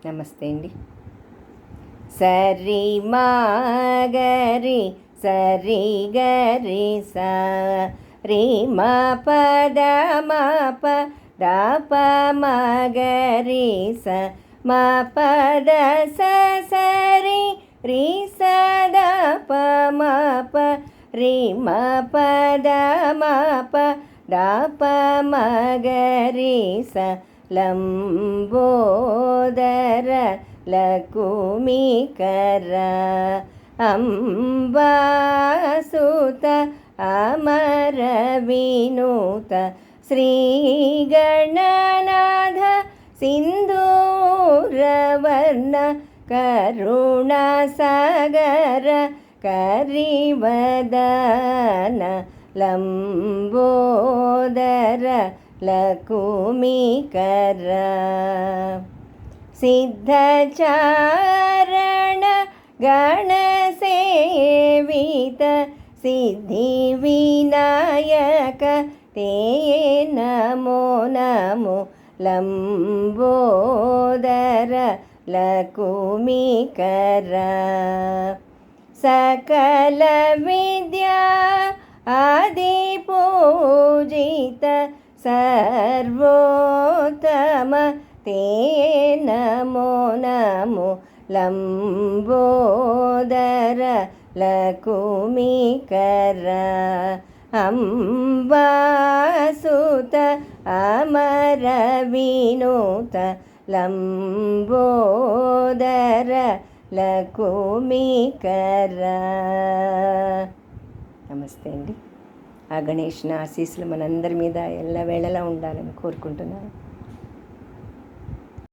నమస్తే అండి. సరి మాగరి సరి గరి సా రి మా పద మా ప ద ప మగరి స మా పద స సరి రి స ద ప మా ప రి మా పద మా ప ద ప మగరి స లంబోదర లకుమికర అంబాసుత అమర వినూత శ్రీగణనాథ సింధూరవర్ణ కరుణాసాగర కరివదన లంబోదర లకుమికర సిద్ధచారణ గణసేవిత సిద్ధి వినాయక తే నమో నమో లంబోదర లకుమికర సకల విద్యా ఆది పూజిత సర్వోత్తమ తే నమో నమో లంబోదర లకుమికర అంబాసుత అమర వినూత లంబోదర లకుమికర. నమస్తే అండి. ఆ గణేష్ ఆశీస్సులు మనందరి మీద ఎల్లవేళలా ఉండాలని కోరుకుంటున్నాను.